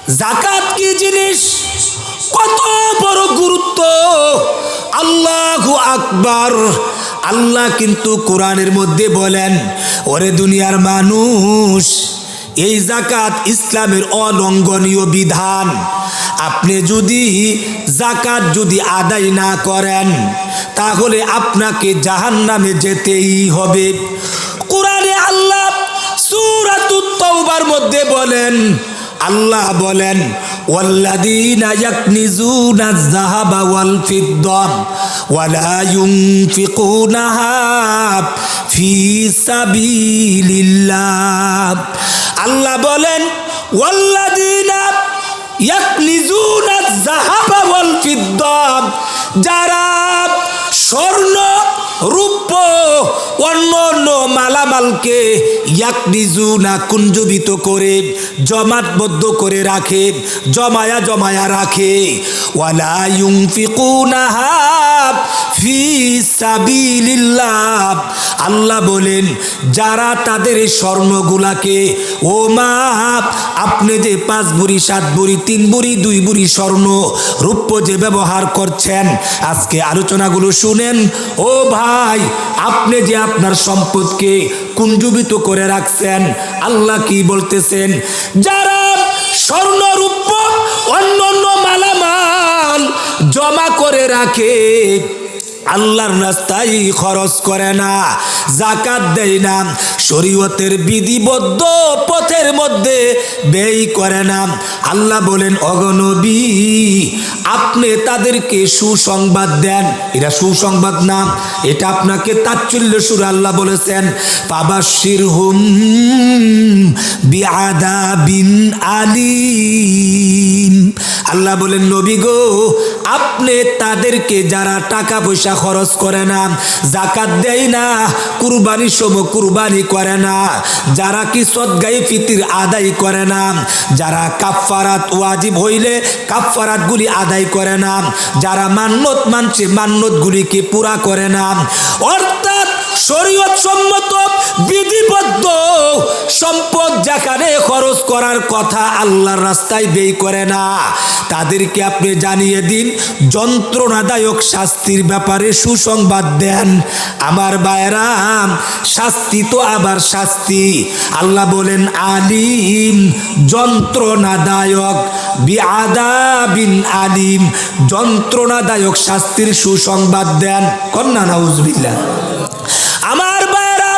জাকাত কি জিনিস, কত বড় গুরুত্ব। আল্লাহু আকবার। আল্লাহ কিন্তু কোরআনের মধ্যে বলেন, ওরে দুনিয়ার মানুষ, এই জাকাত ইসলামের অলঙ্ঘনীয় বিধান। আপনি যদি জাকাত যদি আদায় না করেন, তাহলে আপনাকে জাহান্নামে যেতেই হবে। কোরআনে আল্লাহ সূরাতুত তাওবার মধ্যে বলেন, আল্লাহ বলেন, ওয়াল্লাযীনা ইয়াকনিজুনাজ যাহাবা ওয়াল ফিদ্দা ওয়ালা ইউনফিকুনাহা ফি সাবিলিল্লাহ। আল্লাহ বলেন, ওয়াল্লাযীনা ইয়াকনিজুনাজ যাহাবা ওয়াল ফিদ্দা, যারা স্বর্ণ রূপ অন্য অন্য মালামালকে ইয়াকনিজুনা কুঞ্জবিত করে জমাটবদ্ধ করে রাখে, জমায়া জমায়া রাখে, ওয়ালা ইউনফিকুনাহা ফি সাবিলিল্লাহ। আল্লাহ বলেন, যারা তাদের এই স্বর্ণগুলাকে, ও মা, আপনি যে 5 ভরি 7 ভরি 3 ভরি 2 ভরি স্বর্ণ রূপ্য যে ব্যবহার করছেন, আজকে আলোচনাগুলো শুনেন। ও ভাই, আপনি যে আপনার সম্পদকে কুঞ্জবিত করে রাখছেন, আল্লাহ কি বলতেছেন, যারা স্বর্ণ রূপ্য অন্য অন্য মালামাল জমা করে রাখে, আল্লাহর রাস্তায় খরচ করে না, জাকাত দেয় না, শরীয়তের বিধিবদ্ধ পথের মধ্যে ব্যয় করে না, আল্লাহ বলেন, অগনবী, আপনি তাদেরকে সুসংবাদ দেন। এটা সুসংবাদ না, এটা আপনাকে তাচ্ছিল্য সুরে আল্লাহ বলেছেন, ফাবাশশিরহুম বিআযাবিন আলীম। আল্লাহ বলেন, নবী গো, আপনি তাদেরকে যারা টাকা পয়সা খরচ করে না, জাকাত দেয় না, কুরবানির সময় কুরবানি করে না, যারা কি সদগায়ে ফিতির আদায় করে না, যারা কাফফারাত ওয়াজিব হইলে কাফফারাতগুলি আদায় করে না, যারা মান্নত মানছে মান্নতগুলিকে পুরা করে না, অর্থাৎ শরীয়ত সম্মত বিধিবদ্ধ সম্পদ যেখানে খরচ করার কথা আল্লাহর রাস্তায় ব্যয় করে না, তাদেরকে আপনি জানিয়ে দিন, যন্ত্রণাদায়ক শাস্তির ব্যাপারে সুসংবাদ দেন। আমার ভাইরা, শাস্তি তো আবার শাস্তি। আল্লাহ বলেন, আলিম, যন্ত্রণাদায়ক, বিআযাবিন আলিম, যন্ত্রণাদায়ক শাস্তির সুসংবাদ দেন। কন্যা নাউজুবিল্লাহ। আমার ভাইরা,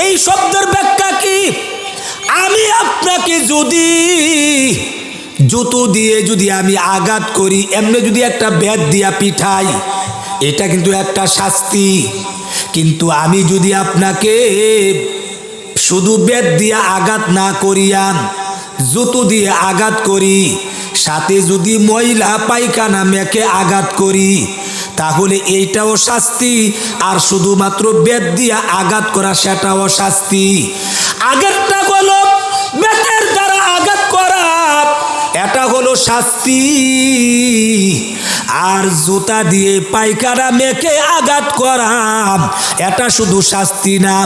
এই শব্দের ব্যাখ্যা কি? আমি আপনাকে যদি জুতো দিয়ে যদি আমি আঘাত করি, এমনি যদি একটা বেত দিয়া পিঠাই, এটা কিন্তু একটা শাস্তি। কিন্তু আমি যদি আপনাকে শুধু বেত দিয়া আঘাত না করিয়া জুতো দিয়ে আঘাত করি, সাথে যদি ময়লা পায়খানা মেখে আঘাত করি, তাহলে এইটাও শাস্তি। আর শুধুমাত্র বেত দিয়া আঘাত করা, সেটাও শাস্তি। আগেরটা হলো বেতের দ্বারা আঘাত করা, এটা হলো শাস্তি। আর জুতা দিয়ে পায়খানা মেখে আঘাত করা, এটা শুধু শাস্তি না,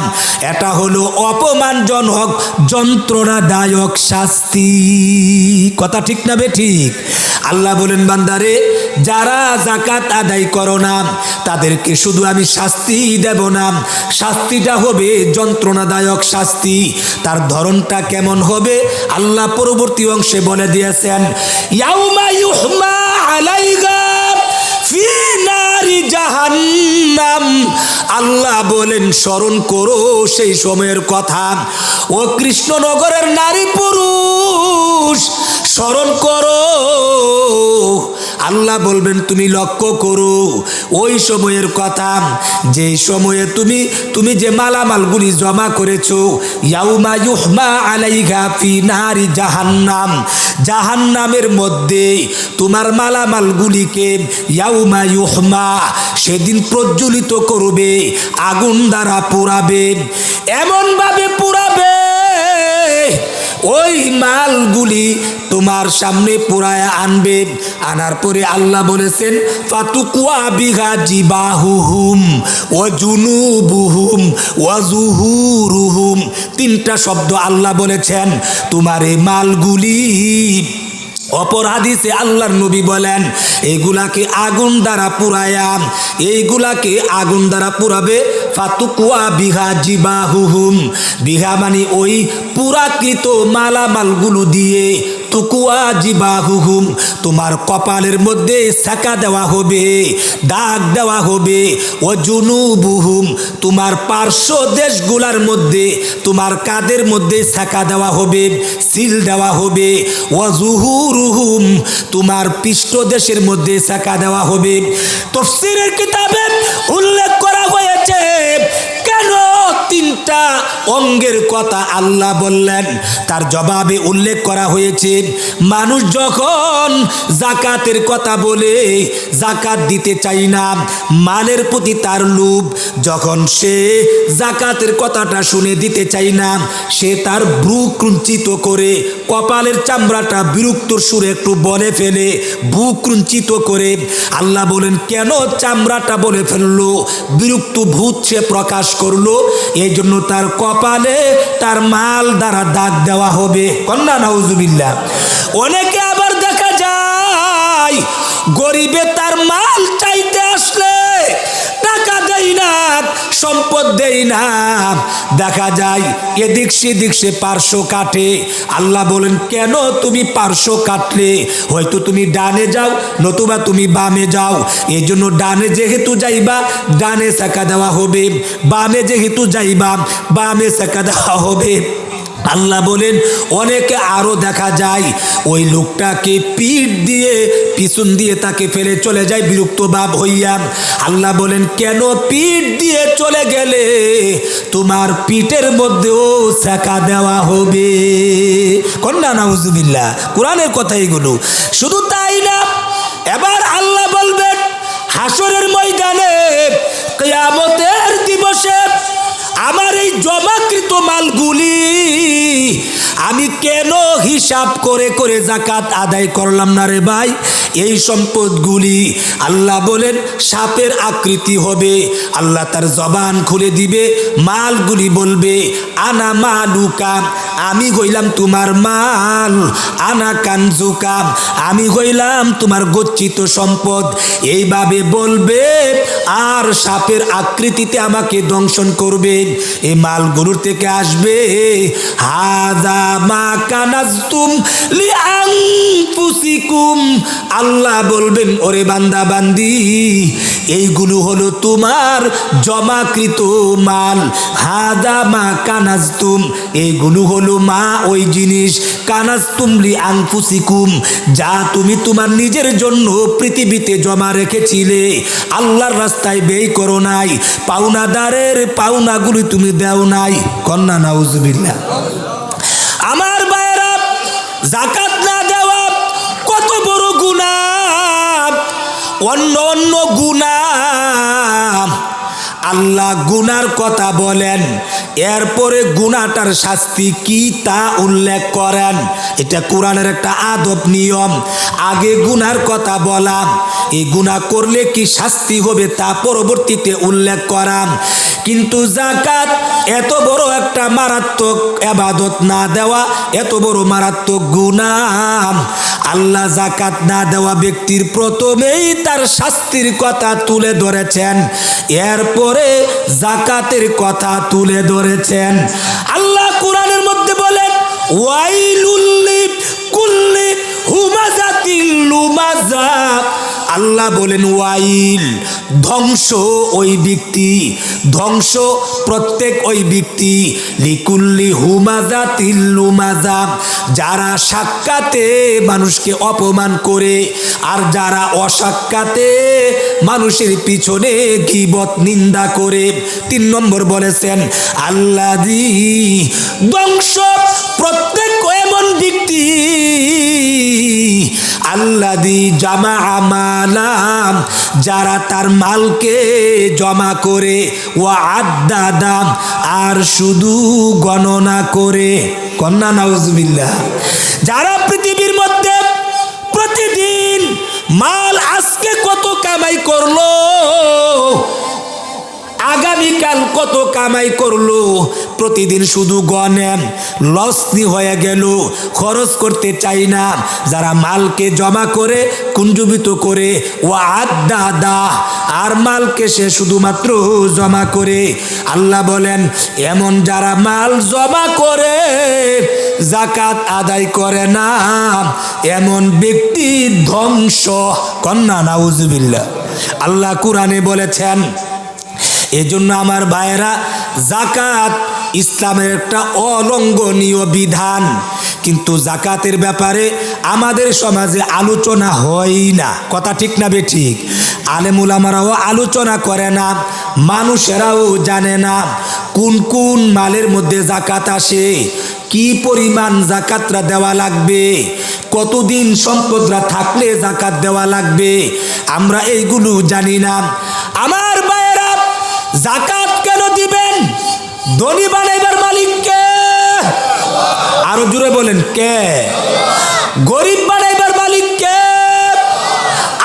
এটা হলো অপমানজনক যন্ত্রণাদায়ক শাস্তি। কথা ঠিক না বে ঠিক? আল্লাহ বলেন, বান্দারে, যারা জাকাত আদায় করো না, তাদেরকে শুধু আমি শাস্তি দেব না, শাস্তিটা হবে যন্ত্রণাদায়ক শাস্তি। তার ধরনটা কেমন হবে আল্লাহ পরবর্তী অংশে বলে দিয়েছেন, ইয়াউমা ইউহমা আলাইহা ফি নারি জাহান্নাম। আল্লাহ বলেন, স্মরণ করো সেই সময়ের কথা। ও কৃষ্ণনগরের নারী পুরুষ, স্মরণ করো। আল্লাহ বলবেন, তুমি লক্ষ্য করো ওই সময়ের কথা, যে সময়ে তুমি যে মালামালগুলি জমা করেছো, ইয়াউমা ইউহমা আলাইহা ফি নারি জাহান্নাম, জাহান্নামের মধ্যে তোমার মালামালগুলিকে ইয়াউমা ইউহমা, সেদিন প্রজ্বলিত করবে, আগুন দ্বারা পোড়াবে, এমনভাবে পোড়াবে ওই মালগুলি তোমার সামনে পুরায় আনবে। আনার পরে আল্লাহ বলেছেন ফাতুকুয়া বিহা জিবাহুহুম ওয়া জুনুবুহুম ওয়া জুহুরুহুম, তিনটা শব্দ আল্লাহ বলেছেন। তোমার এই মালগুলি, অপর হাদিসে আল্লাহর নবী বলেন এইগুলাকে আগুন দ্বারা পুরায়া, এইগুলাকে আগুন দ্বারা পুরাবে। ফাতুকুয়া বিহা জিবাহুহুম, বিহা মানে ওই পুরাকৃত মালামালগুলো দিয়ে, তুকুয়া জিবাহুহুম তোমার কপালের মধ্যে সেকা দেওয়া হবে, দাগ দেওয়া হবে। ও জুনুবুহুম তোমার পার্শ্ব দেশগুলার মধ্যে, তোমার কাদের মধ্যে সেকা দেওয়া হবে, সিল দেওয়া হবে। ও জুহুরুহুম তোমার পৃষ্ঠ দেশের মধ্যে সেকা দেওয়া হবে। তাফসীরের কিতাবে উল্লেখ করা হয়েছে কেন তিনটা অঙ্গের কথা আল্লাহ বললেন। তার জবাবে উল্লেখ করা হয়েছে মানুষ যখন যাকাতের কথা বলে, যাকাত দিতে চাই না, মালের প্রতি তার লোভ, যখন সে যাকাতের কথাটা শুনে দিতে চাই না, সে তার ভ্রু কুঞ্চিত করে, কপালের চামড়াটা বিরক্তর সুরে একটু বলে ফেলে, ভ্রু কুঞ্চিত করে। আল্লাহ বলেন কেন চামড়াটা বলে ফেললো, বিরক্ত ভূত সে প্রকাশ করলো, এই জন্য তার কপালে তার মাল দ্বারা দাগ দেওয়া হবে। কন্যা নাউজুবিল্লাহ। অনেকে আবার দেখা যায় গরিবে তার মাল চাইতে আসলে টাকা দেই না, সম্পদ দেই না, দেখা যায় এদিক সেদিক সে পার্শ্ব কাটে। আল্লাহ বলেন কেন তুমি পার্শ্ব কাটলে, হয়তো তুমি ডানে যাও নতুবা তুমি বামে যাও, এই জন্য ডানে যেহেতু যাইবা ডানে সেকা দেওয়া হবে, বামে যেহেতু যাইবা বামে সেকা দেওয়া হবে। আল্লাহ বলেন অনেকে আরো দেখা যায় ওই লোকটাকে পিঠ দিয়ে পিছন দিয়ে তাকে ফেলে চলে যায় বিরক্ত ভাব হইয়া। আল্লাহ বলেন কেন পিঠ দিয়ে চলে গেলে তোমার পিঠের মধ্যেও সেকা দেওয়া হবে। কন্যা নাউজুবিল্লাহ, কোরআনের কথা এগুলো। শুধু তাই না, এবার আল্লাহ বলবেন হাসরের ময়দানে, কিয়ামতের দিবসে আমার এই জমাকৃত মালগুলি আমি কেন হিসাব করে করে যাকাত আদায় করলাম না রে ভাই। এই সম্পদগুলি আল্লাহ বলেন সাপের আকৃতি হবে। আল্লাহ তার জবান খুলে দিবে, মালগুলি বলবে আনা মালুকা, আমি হইলাম তোমার মাল, আনা কানজুকা, আমি হইলাম তোমার গচ্ছিত সম্পদ, এইভাবে বলবে। আর সাপের আকৃতিতে আমাকে দংশন করবে। এই মালগুলোর থেকে আসবে হাযা মা কানাজতুম লিআনফুসিকুম, আল্লাহ বলবেন ওরে বান্দা বান্দি এইগুলো হলো তোমার জমাকৃত মাল। হাযা মা কানাজতুম, এইগুলো হলো মা ওই জিনিস, কানাজতুম লিআনফুসিকুম যা তুমি তোমার নিজের জন্য পৃথিবীতে জমা রেখেছিলে, আল্লাহর রাস্তায় ব্যয় করো নাই, পাওনাদারের পাওনাগুলি তুমি দেও নাই। কন্যা নাউজুবিল্লাহ। আমার ভাইরা, যাকাত না দেওয়া কত বড় গুনাহ, অন্য অন্য গুনাহ। আল্লাহ গুনার কথা বলেন, এরপরে গুনাহটার শাস্তি কি তা উল্লেখ করেন। এটা কোরআনের একটা আদব নিয়ম। আগে গুনার কথা বলা, এই গুনাহ করলে কি শাস্তি হবে তা পরবর্তীতে উল্লেখ করা। কিন্তু যাকাত এত বড় একটা মারাত্মক ইবাদত না দেওয়া এত বড় মারাত্মক গুনাহ। আল্লাহ যাকাত না দেওয়া ব্যক্তির প্রথমেই তার শাস্তির কথা তুলে ধরেছেন, এরপরে যাকাতের কথা তুলে ধরেছেন। আল্লাহ কোরআনের মধ্যে বলেন ওয়াইলুল লিকুল্লি হুমাযাতিল লুমাযা, আল্লাহ বলেন ওয়াইল ধ্বংস ওই ব্যক্তি, ধ্বংস প্রত্যেক ওই ব্যক্তি, লিকুল্লি হুমাযাতিল লুমাযা যারা সাক্ষাতে মানুষকে অপমান করে আর যারা অসাক্ষাতে মানুষের পিছনে গীবত নিন্দা করে। 3 নম্বর বলেছেন আল্লাযী, ধ্বংস প্রত্যেক এমন ব্যক্তি আল্লাযী জামা মালাম যারা তার মালকে জমা করে, ওয়া আদ্দাদা আর শুধু গণনা করে। কন্যা নাউজুবিল্লাহ। যারা পৃথিবীর মধ্যে প্রতিদিন মাল আজকে কত কামাই করলো, আগামীকাল কত কামাই করলো, প্রতিদিন শুধু গনেন, লসনি হয়ে গেল, খরচ করতে চাই না। যারা মালকে জমা করে কুঞ্জীবিত করে ও আদা আর মালকে সে শুধুমাত্র জমা করে, আল্লাহ বলেন এমন যারা মাল জমা করে যাকাত আদায় করে না, এমন ব্যক্তি ধ্বংস। কন্যা নাউজুবিল্লাহ। আল্লাহ কুরআনে বলেছেন। এজন্য আমার ভাইয়েরা, যাকাত ইসলামের একটা অলঙ্ঘনীয় বিধান, কিন্তু যাকাতের ব্যাপারে আমাদের সমাজে আলোচনা হয় না। কথা ঠিক না বেঠিক? আলেম উলামারাও আলোচনা করে না, মানুষেরাও জানে না কোন কোন মালের মধ্যে যাকাত আসে, কি পরিমাণ যাকাতরা দেওয়া লাগবে, কতদিন সম্পদরা থাকলে যাকাত দেওয়া লাগবে, আমরা এইগুলো জানি না। আমার ভাইয়েরা, যাকাত কেন দিবেন? ধনী বানাইবার মালিক কে? আরো জোরে বলেন কে? গরিব বানাইবার মালিক কে?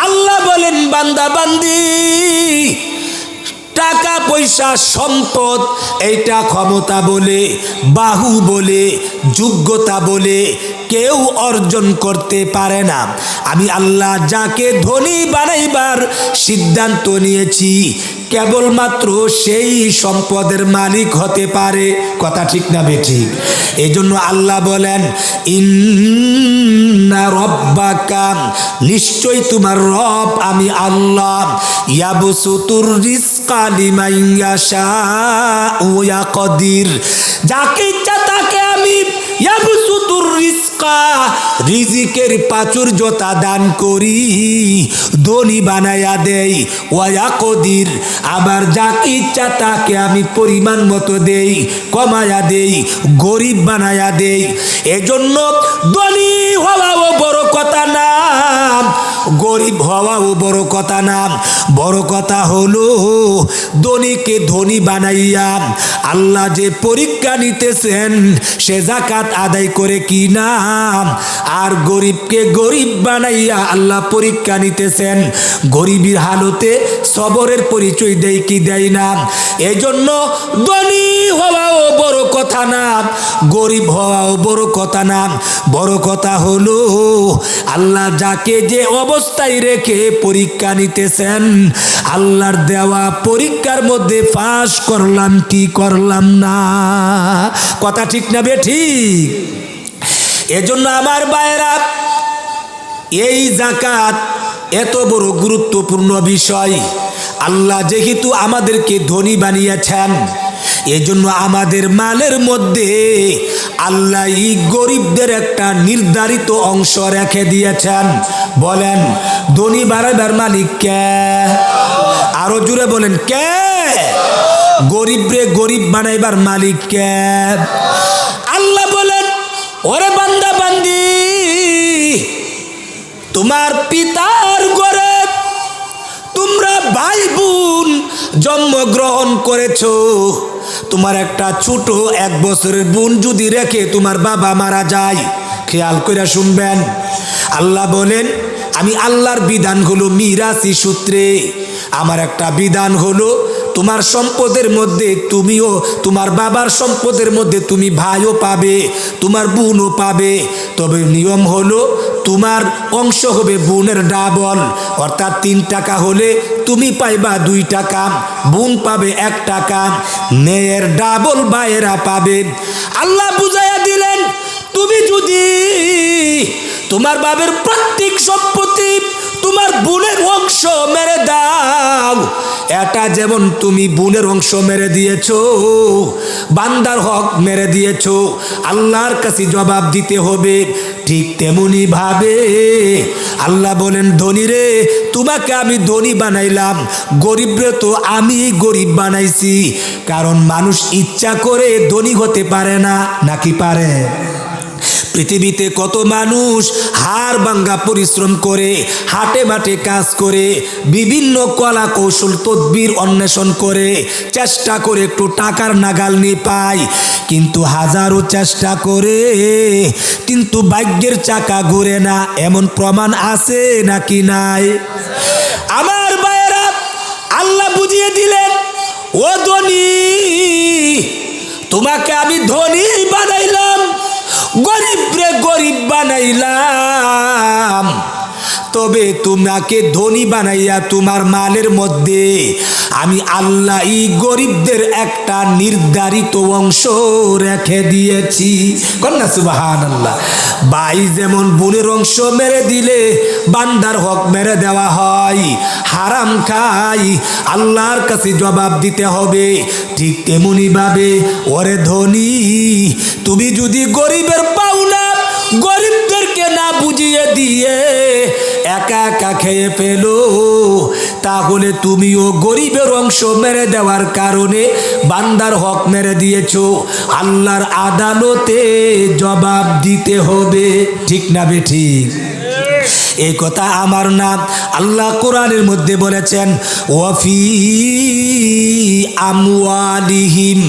আল্লাহ বলেন বান্দা বান্দি, টাকা পয়সা সম্পদ এইটা ক্ষমতা বলে, বাহু বলে, যোগ্যতা বলে কেউ অর্জন করতে পারে না। আমি আল্লাহ যাকে ধনী বানাইবার সিদ্ধান্ত নিয়েছি, কেবলমাত্র সেই সম্পদের মালিক হতে পারে। কথা ঠিক না বেঠিক? এই জন্য আল্লাহ বলেন ইন্না রব্বাকা, নিশ্চয় তোমার রব আমি আল্লাহ, ইয়াবসুতুর রিজকা লিমান ইয়াশাউ ওয়া ইয়াকদির, যাকে ইচ্ছা তাকে আমি ইয়াবসুতুর রিজকা, রিজিকের প্রাচুর্যতা দান করি, ধনী বানায়া দেই, ওয়া ইয়াকদির, আবার যাকে ইচ্ছা তাকে আমি পরিমাণ মতো দেই, কমায়া দেই, গরিব বানায়া দেই। এজন্য ধনী হওয়াও বড় কথা না, গরিব হওয়াও বড় কথা না, বড় কথা হলো ধনীকে ধনী বানাইয়া আল্লাহ যে পরীক্ষা নিতেছেন সে যাকাত আদায় করে কি না, আর গরিবকে গরিব বানাইয়া আল্লাহ পরীক্ষা নিতেছেন গরিবের হালতে সবরের পরিচয় দেয় কি দেয় না। এজন্য ধনী হওয়াও বড় কথা না, গরিব হওয়াও বড় কথা না, বড় কথা হলো আল্লাহ যাকে যে অবস্থায় রেখে পরীক্ষা নিতেছেন, আল্লাহর দেওয়া পরীক্ষার মধ্যে পাস করলাম কি করলাম না। কথা ঠিক না বেঠিক? এজন্য আমার ভাইরা, এই যাকাত এত বড় গুরুত্বপূর্ণ বিষয়। আল্লাহ যেহেতু আমাদেরকে ধনী বানিয়েছেন, এজন্য আমাদের মালের মধ্যে আল্লাহ এই গরিবদের একটা নির্ধারিত অংশ রেখে দিয়েছেন। বলেন ধনী বানাইবার মালিক কে? আরো জোরে বলেন কে? গরিবরে গরিব বানাইবার মালিক কে? আল্লাহ বলেন ওরে বান্দা বান্দি, তোমার পিতার ঘরে তোমরা ভাই বোন জন্মগ্রহণ করেছো, তোমার একটা ছোট 1 বছরের বোন যদি রেখে তোমার বাবা মারা যায়, খেয়াল করে শুনবেন, আল্লাহ বলেন আমি আল্লাহর বিধান হলো মিরাসি সূত্রে। আমার একটা বিধান হলো তোমার সম্পদের মধ্যে তুমিও, তোমার বাবার সম্পদের মধ্যে তুমি ভাইও পাবে, তোমার বোনও পাবে, তবে নিয়ম হলো তোমার অংশ হবে বোনের ডাবল, অর্থাৎ 3 টাকা হলে তুমি পাইবা 2 টাকা, বোন পাবে 1 টাকা, মেয়ের ডাবল ভাইয়েরা পাবে। আল্লাহ বুঝাইয়া দিলেন তুমি যদি তোমার বাবার প্রত্যেক সম্পত্তি তোমার বোনের অংশ মেরে দাও, এটা যেমন তুমি বোনের অংশ মেরে দিয়েছো, বান্দার হক মেরে দিয়েছো, আল্লাহর কাছে জবাব দিতে হবে। ঠিক তেমনি ভাবে আল্লাহ বলেন ধনী রে তোমাকে আমি ধনী বানাইলাম, গরিব রে তো আমি গরিব বানাইছি। কারণ মানুষ ইচ্ছা করে ধনী হতে পারে না, নাকি পারে? পৃথিবীতে কত মানুষ হাড় ভাঙ্গা পরিশ্রম করে হাটে মাঠে কাজ করে বিভিন্ন কলা কৌশল তদবির অন্বেষণ করে চেষ্টা করে একটু টাকার নাগাল নিয়ে পায়, কিন্তু হাজারো চেষ্টা করে কিন্তু ভাগ্যের চাকা ঘুরে না, এমন প্রমাণ আছে নাকি নাই? আমার ভাইয়েরা, আল্লাহ বুঝিয়ে দিলেন, ও ধনী, তোমাকে আমি ধনী বানাইলাম, গরিব রে গরিব বানাইলাম, তবে তোমাকে ধনী বানাইয়া তোমার মালের মধ্যে আমি আল্লাহ এই গরিবদের একটা নির্ধারিত অংশ রেখে দিয়েছি। কন্যা সুবহানাল্লাহ। ভাই যেমন বোনের অংশ মেরে দিলে বান্দার হক মেরে দেওয়া হয়, হারাম খাই আল্লাহর কাছে জবাব দিতে হবে, ঠিক তেমনি ভাবে ওরে ধনী, তুমি যদি গরিবের পাওনা গরিবদেরকে না বুঝিয়ে দিয়ে একা একা খেয়ে ফেলো, তাহলে তুমিও গরিবের অংশ মেরে দেওয়ার কারণে বান্দার হক মেরে দিয়েছো, আল্লাহর আদালতে জবাব দিতে হবে। ঠিক না বেঠিক? এই কথা আমার না, আল্লাহ কোরআনের মধ্যে বলেছেন, ওয়াফি আমওয়ালিহিম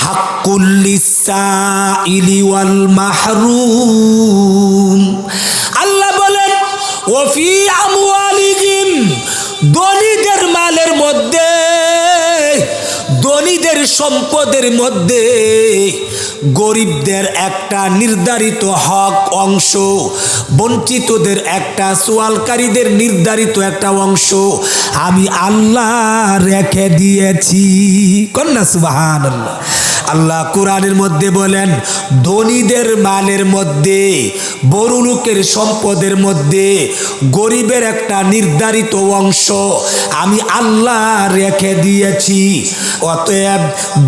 হাক্কুল লিসাইলি ওয়াল মাহরুম। আল্লাহ বলেন, ওয়াফি আমওয়ালিহিম, ধনীদের মালের মধ্যে, ধনীদের সম্পদের মধ্যে গরিবদের একটা নির্ধারিত হক অংশ, বঞ্চিতদের একটা, সোয়ালকারীদের নির্ধারিত একটা অংশ আমি আল্লাহ রেখে দিয়েছি। কন্যা সুবহানাল্লাহ। আল্লাহ কোরআনের মধ্যে বলেন, ধনীদের মালের মধ্যে, বড় লোকের সম্পদের মধ্যে গরিবের একটা নির্ধারিত অংশ আমি আল্লাহ রেখে দিয়েছি। অতএব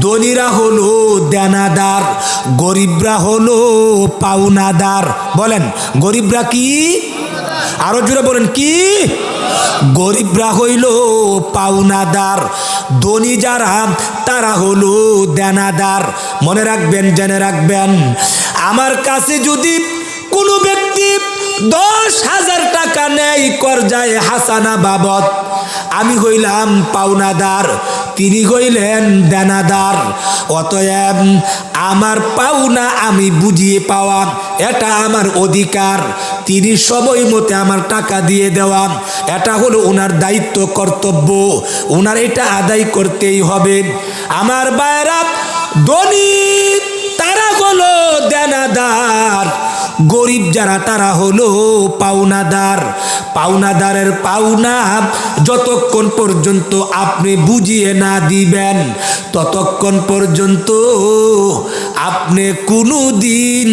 ধনীরা হলো দেনাদার, গরিবরা হলো পাওনাদার। বলেন, গরিবরা কি? আরো জোরে বলেন, কি? গরিবরা হইল পাওনাদার, ধনী যারা তারা হলো দেনাদার। মনে রাখবেন, জেনে রাখবেন, আমার কাছে যদি কোনো ব্যক্তি 10,000 টাকা নেয় করজায় হাসানা বাবদ, আমি হইলাম পাওনাদার, তিনি হইলেন দেনাদার। অতএব আমার পাওনা আমি বুঝিয়ে পাওয়া, এটা আমার অধিকার, তিনি সময় মতে আমার টাকা দিয়ে দেওয়া, এটা হলো ওনার দায়িত্ব, কর্তব্য, ওনার এটা আদায় করতেই হবে। আমার ভাইরা, ধনী তারা হলো দেনাদার, গরিব যারা তারা হলো পাওনাদার। পাওনাদারের পাওনা যতক্ষণ পর্যন্ত আপনি বুঝিয়ে না দিবেন, ততক্ষণ পর্যন্ত আপনি কোনো দিন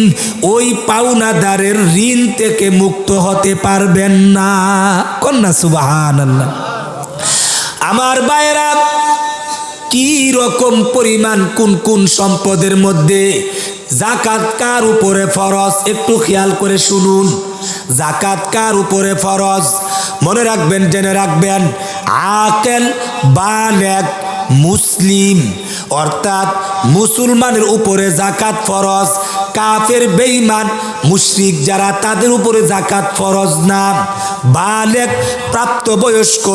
ওই পাওনাদারের ঋণ থেকে মুক্ত হতে পারবেন না। কন্যা সুবহানাল্লাহ। আমার ভাইরা, কি রকম পরিমাণ কোন কোন সম্পদের মধ্যে জাকাত কার উপরে ফরজ, একটু খেয়াল করে শুনুন। জাকাত কার উপরে ফরজ? মনে রাখবেন, জেনে রাখবেন, আকেল বালেগ মুসলিম, অর্থাৎ মুসলমানের উপরে জাকাত ফরজ। কাফের বেঈমান মুশরিক যারা, তাদের উপরে জাকাত ফরজ না। বালেগ প্রাপ্তবয়স্ক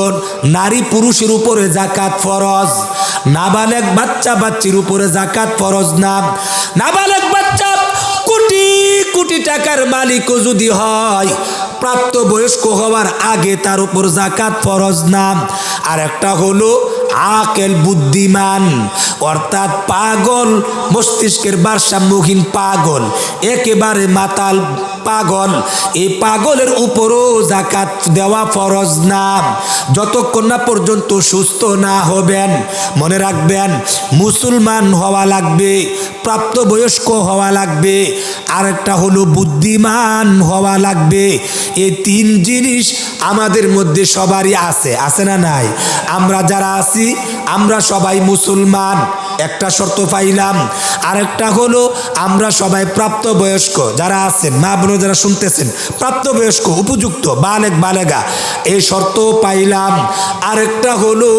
নারী পুরুষের উপরে জাকাত ফরজ। নাবালেগ বাচ্চা বাচ্চির উপরে জাকাত ফরজ না। নাবালেগ বাচ্চা কোটি কোটি টাকার মালিকও যদি হয়, প্রাপ্তবয়স্ক হওয়ার আগে তার উপর জাকাত ফরজ না। আর একটা হলো আকেল বুদ্ধিমান, অর্থাৎ পাগল, মস্তিষ্কের ভারসাম্যহীন পাগল, একেবারে মাতাল পাগল, এই পাগলের উপরও জাকাত দেওয়া ফরজ না, যতক্ষণ না পর্যন্ত সুস্থ না হবেন। মনে রাখবেন, মুসলমান হওয়া লাগবে, প্রাপ্তবয়স্ক হওয়া লাগবে, আরেকটা হলো বুদ্ধিমান হওয়া লাগবে। এই তিন জিনিস আমাদের মধ্যে সবারই আছে, আছে না নাই? আমরা যারা আছি, আমরা সবাই মুসলমান, একটা শর্ত পাইলাম। আরেকটা হলো আমরা সবাই প্রাপ্তবয়স্ক, যারা আছেন, মা বোন যারা শুনতেছেন, প্রাপ্তবয়স্ক, উপযুক্ত, বালেগ বালেগা, এই শর্ত পাইলাম। আরেকটা হলো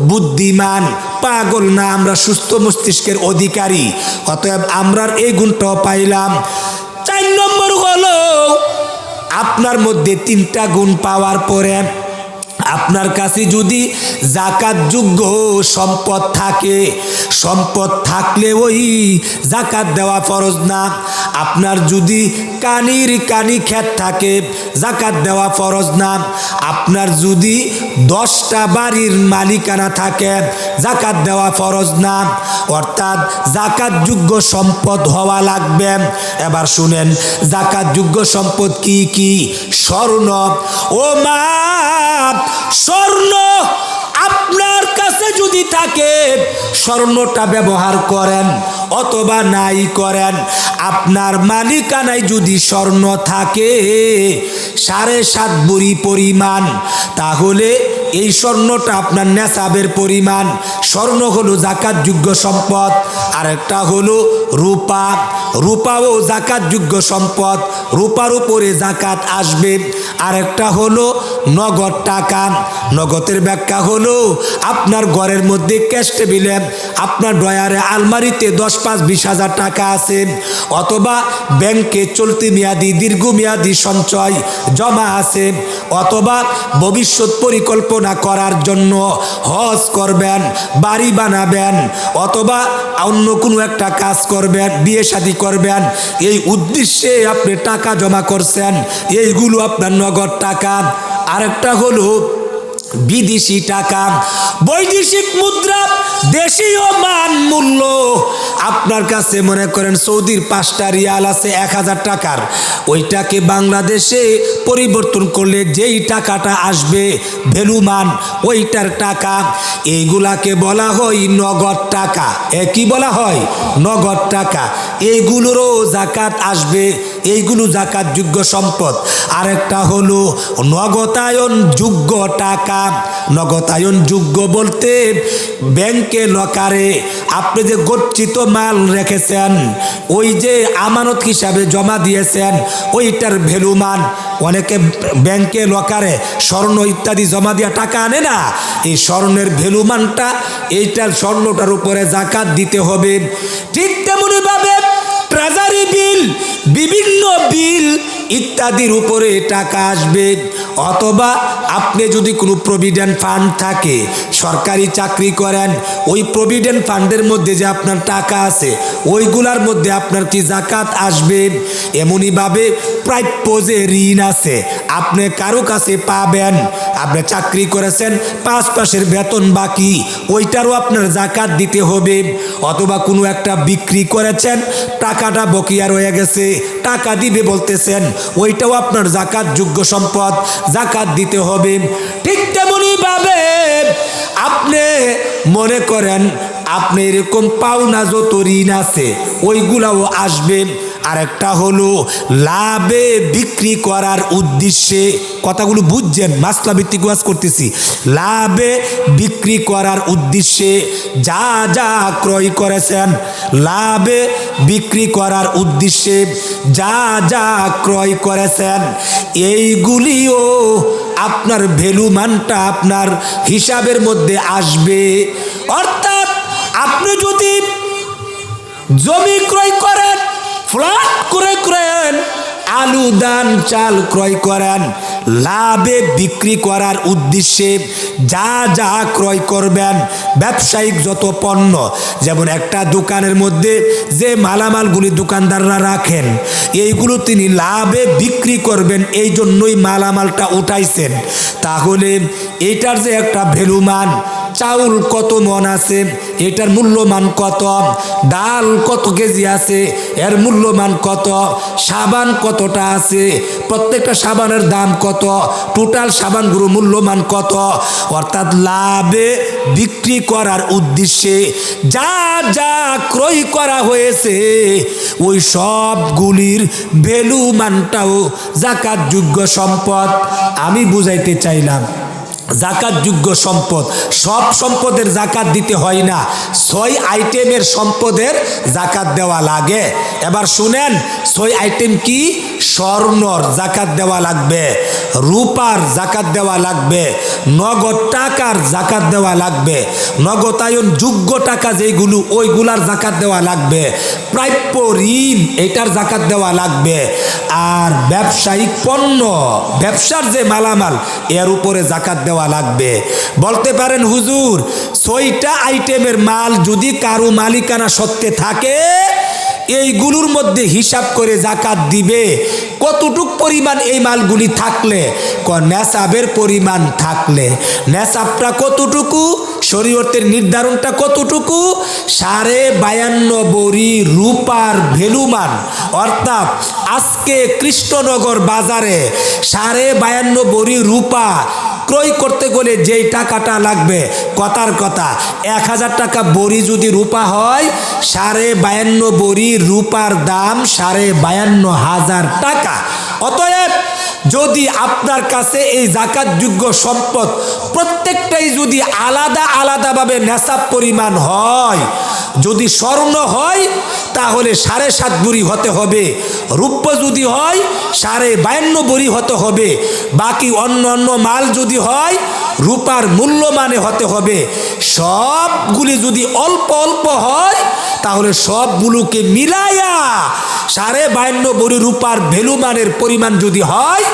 বুদ্ধিমান, পাগল না, আমরা সুস্থ মস্তিষ্কের অধিকারী, অতএব আমরা এই গুণটাও পাইলাম। 4 নম্বর হলো আপনার মধ্যে 3টা গুণ পাওয়ার পরে আপনার কাছে যদি যাকাত যোগ্য সম্পদ থাকে, সম্পদ থাকলে ওই যাকাত দেওয়া ফরজ না। আপনার যদি কানি ক্ষেত থাকে, যাকাত দেওয়া ফরজ না। আপনার যদি 10টা বাড়ির মালিকানা থাকে, যাকাত দেওয়া ফরজ না। অর্থাৎ যাকাত যোগ্য সম্পদ হওয়া লাগবে। এবার শুনেন যাকাত যোগ্য সম্পদ কি কি? স্বর্ণ। ও মা, স্বর্ণ আপনার কাছে যদি থাকে স্বর্ণটা ব্যবহার করেন অথবা নাই করেন। আপনার মালিকানায় যদি স্বর্ণ থাকে 7.5 ভরি পরিমাণ, তাহলে এই স্বর্ণটা আপনার নেসাবের পরিমাণ। স্বর্ণ হলো যাকাত যোগ্য সম্পদ। আরেকটা হলো রূপা। রূপাও যাকাত যোগ্য সম্পদ, রূপার উপরে যাকাত আসবে। আরেকটা হলো নগদ টাকা। নগদের ব্যাখ্যা হলো আপনার ঘরের মধ্যে ক্যাশ টেবিলে, আপনার ড্রয়ারে আলমারিতে 10, 5, 20 হাজার টাকা আছে, অথবা ব্যাংকে চলতি মেয়াদি দীর্ঘমেয়াদী সঞ্চয় জমা আছে, অথবা ভবিষ্যৎ পরিকল্পনা করার জন্য হজ করবেন, বাড়ি বানাবেন, অথবা অন্য কোনো একটা কাজ করবেন, বিয়ে শাদী করবেন, এই উদ্দেশ্যে আপনি টাকা জমা করছেন, এইগুলো আপনার নগদ টাকা। আরেকটা হলো বিদেশি টাকা, বৈদেশিক মুদ্রা, দেশীয় মান মূল্য। আপনার কাছে মনে করেন সৌদির 5টা রিয়াল আছে 1000 টাকার, ওইটাকে বাংলাদেশে পরিবর্তন করলে যেই টাকাটা আসবে ভ্যালু মান ওইটার টাকা, এইগুলাকে বলা হয় নগদ টাকা। কি বলা হয়? নগদ টাকা। এইগুলোরও যাকাত আসবে, এইগুলো যাকাত যোগ্য সম্পদ। আরেকটা হলো নগদায়ন যোগ্য টাকা। নগদায়ন যোগ্য বলতে ব্যাংকে লকারে আপনি যে গচ্ছিত মাল রেখেছেন, ওই যে আমানত হিসাবে জমা দিয়েছেন, ওইটার ভ্যালু মান। অনেকে ব্যাংকে লকারে স্বর্ণ ইত্যাদি জমা দিয়ে টাকা আনে না, এই স্বর্ণের ভ্যালু মানটা এইটার স্বর্ণটার উপরে যাকাত দিতে হবে। ঠিক তেমনি ভাবে ট্রেজারি বিল, বিভিন্ন বিল ইত্যাদির উপরে টাকা আসবে। অথবা আপনি যদি কোনো প্রভিডেন্ট ফান্ড থাকে, সরকারি চাকরি করেন, ওই প্রভিডেন্ট ফান্ডের মধ্যে যে আপনার টাকা আছে ওইগুলার মধ্যে আপনার কি যাকাত আসবে। এমনইভাবে প্রাপ্য যে ঋণ আছে আপনি কারো কাছে পাবেন, আপনি চাকরি করেছেন 5 মাসের বেতন বাকি, ওইটারও আপনার যাকাত দিতে হবে। অথবা কোনো একটা বিক্রি করেছেন, টাকাটা বকেয়া রয়ে গেছে, টাকা দিবে বলতেছেন, ওইটাও আপনার যাকাত যোগ্য সম্পদ, যাকাত দিতে হবে। ঠিক তেমনি ভাবে আপনি মনে করেন আপনি এরকম পাওনা যত ঋণ আছে ওইগুলাও আসবে। আরেকটা হলো লাভে বিক্রি করার উদ্দেশ্যে, কথাগুলো বুঝছেন, মাসলা ভিত্তিক ওয়াজ করতেছি। লাভে বিক্রি করার উদ্দেশ্যে যা যা ক্রয় করেছেন, লাভে বিক্রি করার উদ্দেশ্যে যা যা ক্রয় করেছেন, এইগুলিও আপনার ভ্যালু মানটা আপনার হিসাবের মধ্যে আসবে। অর্থাৎ আপনি যদি জমি ক্রয় করেন, ফ্ল্যাট ক্রয় করেন, আলু ধান চাল ক্রয় করেন, লাভে বিক্রি করার উদ্দেশ্যে যা যা ক্রয় করবেন, ব্যবসায়িক যত পণ্য, যেমন একটা দোকানের মধ্যে যে মালামালগুলি দোকানদাররা রাখেন, এইগুলো তিনি লাভে বিক্রি করবেন, এই জন্যই মালামালটা উঠাইছেন। তাহলে এইটার যে একটা ভ্যালু মান, চাউল কত মন আছে এটার মূল্যমান কত, ডাল কত কেজি আছে এর মূল্যমান কত, সাবান কতটা আছে, প্রত্যেকটা সাবানের দাম কত, টোটাল সাবানগুলোর মূল্যমান কত। অর্থাৎ লাভে বিক্রি করার উদ্দেশ্যে যা যা ক্রয় করা হয়েছে ওই সবগুলির ভ্যালু মানটাও যাকাত যোগ্য সম্পদ। আমি বুঝাইতে চাইলাম জাকাতযোগ্য সম্পদ, সব সম্পদের জাকাত দিতে হয় না, 6 আইটেমের সম্পদের জাকাত দেওয়া লাগে। এবার শুনেন 6 আইটেম কি? স্বর্ণর জাকাত দেওয়া লাগবে, রূপার জাকাত দেওয়া লাগবে, নগদ টাকার জাকাত দেওয়া লাগবে, নগদায়ন যোগ্য টাকা যেগুলো ওইগুলার জাকাত দেওয়া লাগবে, প্রাপ্য ঋণ এটার জাকাত দেওয়া লাগবে, আর ব্যবসায়িক পণ্য ব্যবসার যে মালামাল এর উপরে জাকাত দেওয়া লাগবে। বলতে পারেন হুজুর 6টা আইটেমের মাল যদি কারো মালিকানা সত্ত্বে থাকে এইগুলোর মধ্যে হিসাব করে জাকাত দিবে কতটুক পরিমাণ এই মালগুলি থাকলে? নেসাবের পরিমাণ থাকলে। নেসাবটা কতটুকু? শরীয়তের নির্ধারণটা কতটুকু? 52.5 ভরি রূপার ভ্যালুমান, অর্থাৎ আজকে কৃষ্ণনগর বাজারে 52.5 ভরি রূপা ক্রয় করতে গেলে যেই টাকাটা লাগবে, কথার কথা 1000 টাকা বড়ি যদি রূপা হয়, 52.5 ভরি রূপার দাম 52,500 টাকা। অতএব যদি আপনার কাছে এই জাকাতযোগ্য সম্পদ প্রত্যেকটাই যদি আলাদা আলাদাভাবে নেসাব পরিমাণ হয়, যদি স্বর্ণ হয় তাহলে 7.5 ভরি হতে হবে, রূপ্য যদি হয় 52.5 ভরি হতে হবে, বাকি অন্য অন্য মাল যদি হয় রূপার মূল্যমানে হতে হবে। সবগুলি যদি অল্প অল্প হয় তাহলে সবগুলোকে মিলাইয়া 52.5 ভরি রূপার ভ্যালুমানের পরিমাণ যদি হয়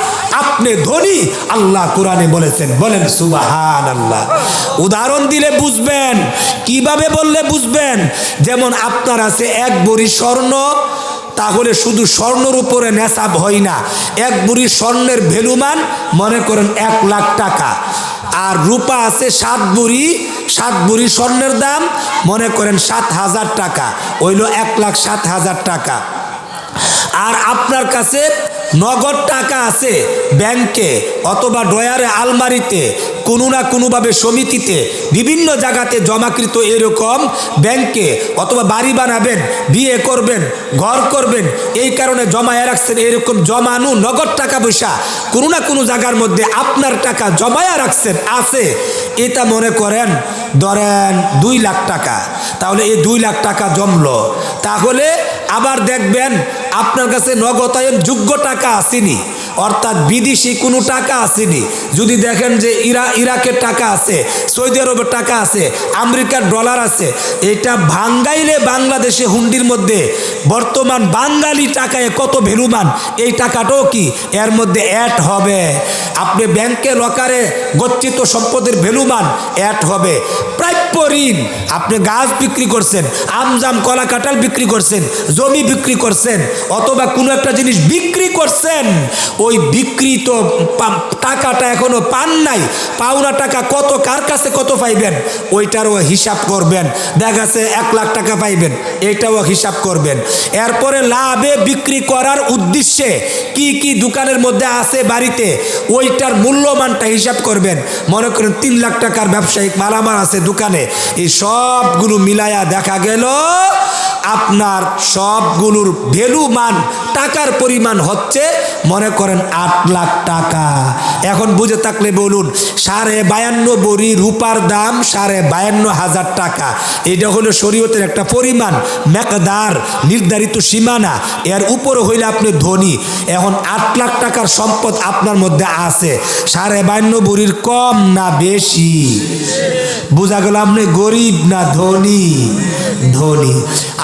আপনি ধনী। আল্লাহ কোরআনে বলেছেন, বলেন সুবহানাল্লাহ। উদাহরণ দিলে বুঝবেন, কিভাবে বললে বুঝবেন? যেমন আপনার আছে 1 ভরি স্বর্ণ, তাহলে শুধু স্বর্ণের উপরে নেসাব হয় না, 1 ভরি স্বর্ণের ভ্যালুমান মনে করেন 1 লাখ টাকা, আর রূপা আছে 7 ভরি, 7 ভরি স্বর্ণের দাম মনে করেন 7,000 টাকা, হইল 1,07,000 টাকা। আর আপনার কাছে নগদ টাকা আছে ব্যাংকে অথবা ডয়ারে, আলমারিতে, কোনো না কোনোভাবে সমিতিতে, বিভিন্ন জায়গাতে জমাকৃত, এরকম ব্যাংকে অথবা বাড়ি বানাবেন, বিয়ে করবেন, ঘর করবেন, এই কারণে জমায়ে রাখছেন, এরকম জমানো নগদ টাকা পয়সা কোনো না কোনো জায়গার মধ্যে আপনার টাকা জমায়া রাখছেন আছে, এটা মনে করেন ধরেন 2 লাখ টাকা, তাহলে এই 2 লাখ টাকা জমলো। তাহলে আবার দেখবেন আপনার কাছে নগদায়ন যোগ্য টাকা আসেনি, অর্থাৎ বিদেশি কোনো টাকা আসেনি। যদি দেখেন যে ইরাকের টাকা আছে, সৌদি আরবের টাকা আছে, আমেরিকার ডলার আছে, এটা ভাঙ্গাইলে বাংলাদেশে হুন্ডির মধ্যে বর্তমান বাঙালি টাকায় কত ভ্যালুমান, এই টাকাটাও কি এর মধ্যে অ্যাড হবে। আপনি ব্যাংকে লকারে গচ্ছিত সম্পদের ভ্যালুমান অ্যাড হবে। প্রাপ্য ঋণ, আপনি গাছ বিক্রি করছেন, আমজাম কলা কাঁঠাল বিক্রি করছেন, জমি বিক্রি করছেন, অথবা কোনো একটা জিনিস বিক্রি করছেন, ওই বিক্রিত টাকাটা এখনো পান নাই, পাওনা টাকা কত, কার কাছে কত পাইবেন ওইটারও হিসাব করবেন। দেখা গেছে 1 লাখ টাকা পাইবেন, এটাও হিসাব করবেন। এরপরে লাভে বিক্রি করার উদ্দেশ্যে কি কি দোকানের মধ্যে আছে বাড়িতে, ওইটার মূল্যমানটা হিসাব করবেন। মনে করেন 3 লাখ টাকার ব্যবসায়িক মালামাল আছে দোকানে, এই সবগুলো মিলায়া দেখা গেল আপনার সবগুলোর ভ্যালুমান টাকার পরিমাণ হচ্ছে মনে করেন 8 লাখ টাকা। এখন বুঝে থাকলে বলুন, 52.5 ভরি রূপার দাম 52,500 টাকা। এটা হলো শরীয়তের একটা পরিমাণ, মেকদার, নির্ধারিত সীমানা, এর উপরে হইলে আপনি ধনী। এখন 8 লাখ টাকার সম্পদ আপনার মধ্যে আছে, 52.5 ভরির কম না বেশি? বোঝা গেল আপনি গরিব না ধনী? ধনী।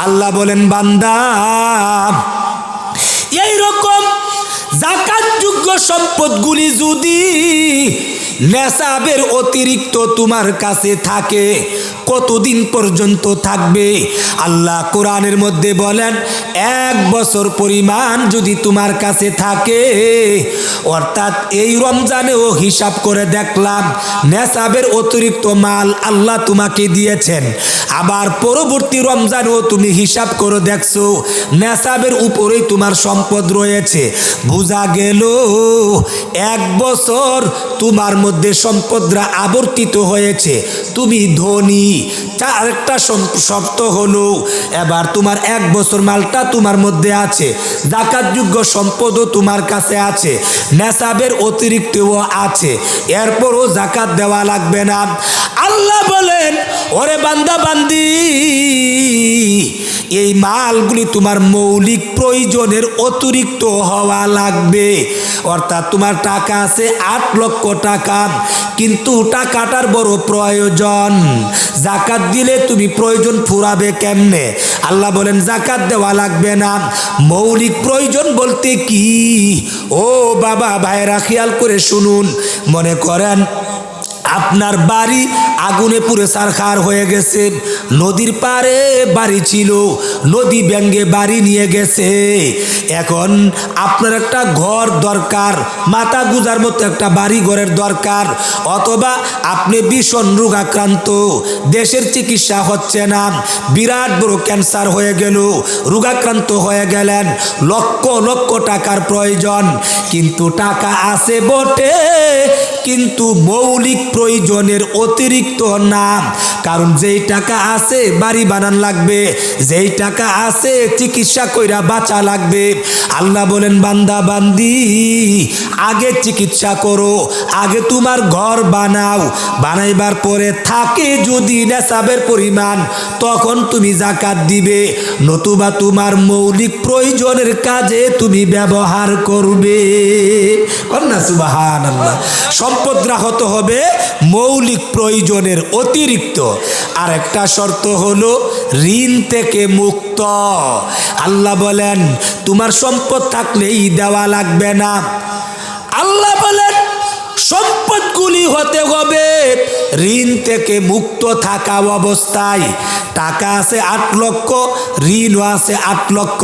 আল্লাহ বলেন, বান্দা এইরকম জাকাতযোগ্য সম্পদগুলি যদি নেসাবের অতিরিক্ত তোমার কাছে থাকে, কতদিন পর্যন্ত থাকবে? আল্লাহ কোরআনের মধ্যে বলেন, 1 বছর পরিমাণ যদি তোমার কাছে থাকে, অর্থাৎ এই রমজানেও হিসাব করে দেখলাম নেসাবের অতিরিক্ত মাল আল্লাহ তোমাকে দিয়েছেন, আবার পরবর্তী রমজানেও তুমি হিসাব করে দেখছো নেসাবের উপরেই তোমার সম্পদ রয়েছে, বোঝা গেল 1 বছর তোমার মধ্যে সম্পদরা আবর্তিত হয়েছে, তুমি ধনী। আরেকটা শর্ত হলো এবার তোমার 1 বছর মালটা তোমার মধ্যে আছে, যাকাতযোগ্য সম্পদও তোমার কাছে আছে, নেসাবের অতিরিক্তও আছে, এরপরও যাকাত দেওয়া লাগবে না। আল্লাহ বলেন, ওরে বান্দা বান্দি, এই মালগুলি তোমার মৌলিক প্রয়োজনের অতিরিক্ত হওয়া লাগবে। অর্থাৎ তোমার টাকা আছে 8 লক্ষ টাকা, কিন্তু টাকাটার বড় প্রয়োজন, যাকাত দিলে তুমি প্রয়োজন ফুরাবে কেমনে? আল্লাহ বলেন যাকাত দেওয়া লাগবে না। মৌলিক প্রয়োজন বলতে কি? ও বাবা ভাইরা খেয়াল করে শুনুন। মনে করেন আপনার বাড়ি আগুনে পুড়ে ছারখার হয়ে গেছে, নদীর পাড়ে বাড়ি ছিল, নদী ভেঙে বাড়ি নিয়ে গেছে, এখন আপনার একটা ঘর দরকার, মাথা গুজার মতো একটা বাড়ি ঘরের দরকার, অথবা আপনি ভীষণ রোগাক্রান্ত, দেশের চিকিৎসা হচ্ছে না, বিরাট বড় ক্যান্সার হয়ে গেল, রোগাক্রান্ত হয়ে গেলেন, লক্ষ লক্ষ টাকার প্রয়োজন, কিন্তু টাকা আছে বটে, কিন্তু মৌলিক প্রয়োজনের অতিরিক্ত না। কারণ যেই টাকা আছে বাড়ি বানান লাগবে, যেই টাকা আছে চিকিৎসা কইরা বাঁচা লাগবে। আল্লাহ বলেন বান্দা বান্দি, আগে চিকিৎসা করো, আগে তোমার ঘর বানাও, বানাইবার পরে থাকে যদি নেসাবের পরিমাণ, তখন তুমি যাকাত দিবে, নতুবা তোমার মৌলিক প্রয়োজনের কাজে তুমি ব্যবহার করবে। কন্যা সুবহানাল্লাহ। সম্পদরা হতে হবে মৌলিক প্রয়োজনের অতিরিক্ত। আর একটা শর্ত হলো ঋণ থেকে মুক্ত। আল্লাহ বলেন তোমার সম্পদ থাকলেই দেওয়া লাগবে না। আল্লাহ বলেন সম্পদগুলি হতে হবে ঋণ থেকে মুক্ত থাকা অবস্থায়। টাকা আছে 8 লক্ষ, ঋণও আছে 8 লক্ষ।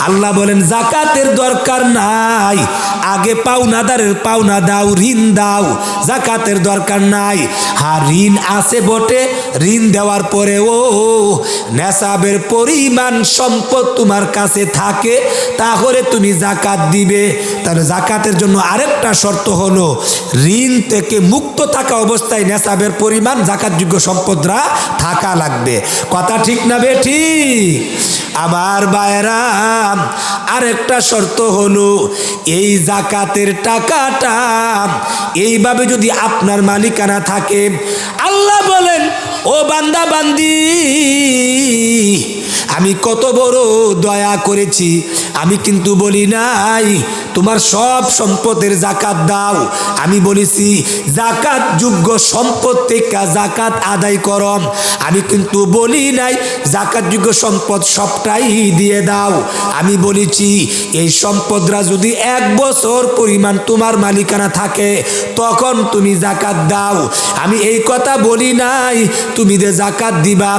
আল্লাহ বলেন যাকাতের দরকার নাই, আগে পাওনাদারের পাওনা দাও, ঋণ দাও, যাকাতের দরকার নাই। হ্যাঁ ঋণ আছে বটে, ঋণ দেওয়ার পরেও নেসাবের পরিমাণ সম্পদ তোমার কাছে থাকে, তাহলে তুমি যাকাত দিবে। তাহলে যাকাতের জন্য আরেকটা শর্ত হলো ঋণ থেকে মুক্ত থাকা অবস্থায় নেসাবের পরিমাণ যাকাতযোগ্য সম্পদরা থাকা লাগবে। কথা ঠিক না বেঠিক? আমার ভাইরা, আরেকটা শর্ত হলো এই যাকাতের টাকাটা এইভাবে যদি আপনার মালিকানা থাকে, আল্লাহ বলেন ও বান্দা বান্দি, আমি কত বড় দয়া করেছি, আমি কিন্তু বলি নাই তোমার সব সম্পদের যাকাত দাও, আমি বলেছি যাকাত যোগ্য সম্পদ থেকে যাকাত আদায় করম। আমি কিন্তু বলি নাই যাকাত যোগ্য সম্পদ সবটাই দিয়ে দাও। আমি বলেছি এই সম্পদরা যদি 1 বছর পরিমাণ তোমার মালিকানা থাকে তখন তুমি যাকাত দাও। আমি এই কথা বলি নাই তুমি যে যাকাত দিবা,